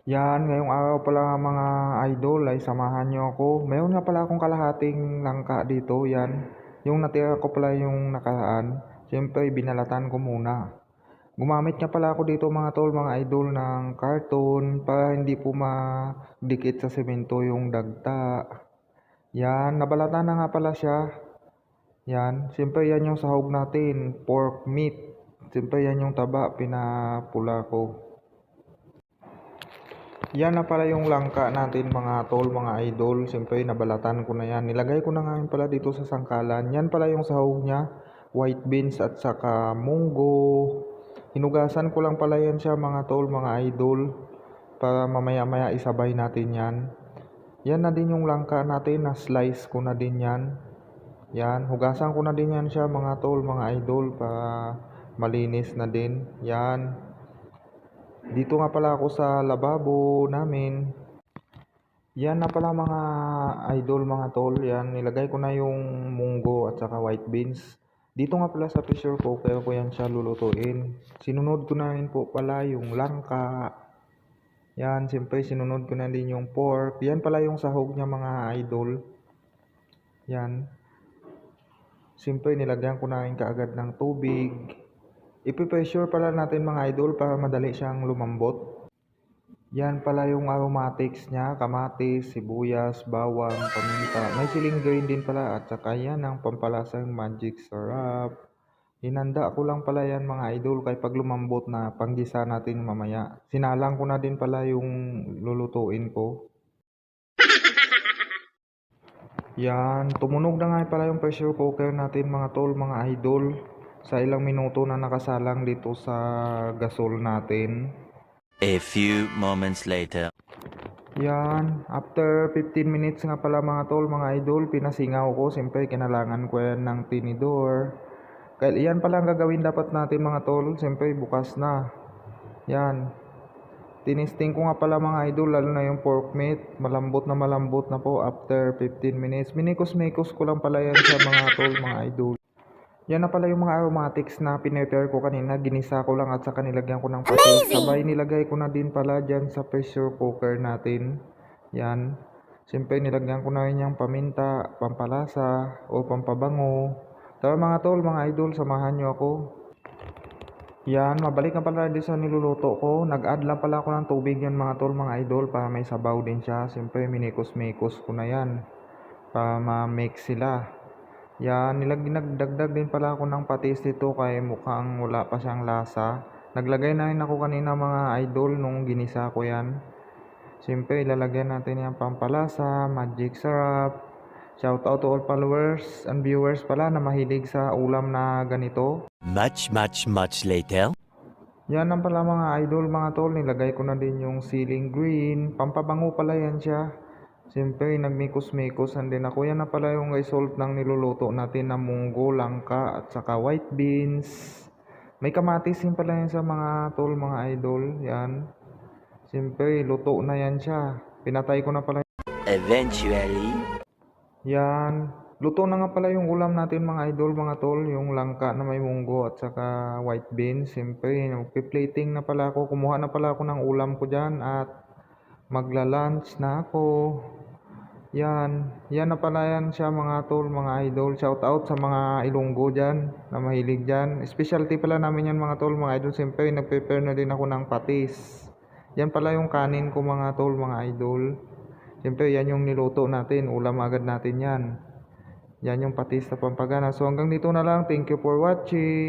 Yan, ngayong araw pala mga idol ay samahan nyo ako. Mayroon nga pala akong kalahating langka dito, yan. Yung natira ko pala yung nakaraan. Siyempre, binalatan ko muna. Gumamit nga pala ako dito mga tol, mga idol ng karton para hindi po madikit sa semento yung dagta. Yan, nabalatan na nga pala siya. Yan, siyempre yan yung sahog natin, pork meat. Siyempre yan yung taba, pinapula ko. Yan na pala yung langka natin mga tol, mga idol. Siyempre nabalatan ko na yan. Nilagay ko na nga pala dito sa sangkalan. Yan pala yung sahog niya. White beans at saka munggo. Hinugasan ko lang pala yan siya mga tol, mga idol. Para mamaya maya isabay natin yan. Yan na din yung langka natin. Na slice ko na din yan. Yan. Hugasan ko na din yan siya mga tol, mga idol. Para malinis na din. Yan. Dito nga pala ako sa lababo namin. Yan na pala mga idol, mga tol. Yan, nilagay ko na yung munggo at saka white beans. Dito nga pala sa pressure cooker ko yan siya lulutuin. Sinunod ko na rin po pala yung langka. Yan, siyempre sinunod ko na din yung pork. Yan pala yung sahog niya mga idol. Yan. Siyempre nilagyan ko na rin kaagad ng tubig. Ipipressure pala natin mga idol para madali siyang lumambot. Yan pala yung aromatics niya, kamatis, sibuyas, bawang, paminta. May siling green din pala at saka yan ang pampalasang magic sarap. Hinanda ko lang pala yan mga idol kay pag lumambot na panggisa natin mamaya. Sinalang ko na din pala yung lulutuin ko. Yan, tumunog na nga pala yung pressure cooker natin mga tol, mga idol. Sa ilang minuto na nakasalang dito sa gasol natin. A few moments later. Yan, after 15 minutes nga pala mga tol, mga idol, pinasingaw ko. Siyempre, kinalangan ko yan ng tinidor. Kaya yan pala ang gagawin dapat natin mga tol. Siyempre, bukas na. Yan. Tinisting ko nga pala mga idol, lalo na yung pork meat. Malambot na po after 15 minutes. Minikos-mikos ko lang pala yan sa mga tol, mga idol. Yan na pala yung mga aromatics na pinrepare ko kanina. Ginisa ko lang at saka nilagyan ko ng patis. Sabay nilagay ko na din pala dyan sa pressure cooker natin. Yan. Siyempre nilagyan ko na rin yung paminta, pampalasa o pampabango. Tara mga tol, mga idol, samahan nyo ako. Yan, mabalik na pala din sa niluluto ko. Nag-add lang pala ako ng tubig yan mga tol, mga idol, para may sabaw din siya. Siyempre minikos-mikos ko na yan para ma-mix sila. Yan, nagdagdag din pala ako ng patis dito kay mukhang wala pa siyang lasa. Naglagay na rin ako kanina mga idol nung ginisa ko yan. Siyempre, ilalagyan natin yung pampalasa, magic sarap. Shout out to all followers and viewers pala na mahilig sa ulam na ganito. Much later. Yan ang pala mga idol, mga tol. Nilagay ko na din yung ceiling green. Pampabango pala yan siya. Siyempre, nagmikos-mikosan din ako. Yan na pala yung result ng niluluto natin na munggo, langka, at saka white beans. May kamatis din pala yan sa mga tol, mga idol. Yan. Siyempre, luto na yan siya. Pinatay ko na pala. Eventually. Yan. Luto na nga pala yung ulam natin mga idol, mga tol. Yung langka na may munggo at saka white beans. Siyempre, magpi-plating na pala ako. Kumuha na pala ako ng ulam ko dyan at magla-lunch na ako. Yan na pala yan siya mga tol, mga idol. Shout out sa mga Ilonggo dyan na mahilig dyan. Specialty pala namin yan mga tol, mga idol. Siyempre nag-prepare na din ako ng patis. Yan pala yung kanin ko mga tol, mga idol. Siyempre yan yung niluto natin, ulam agad natin yan. Yan yung patis na pampagana. So hanggang dito na lang, thank you for watching.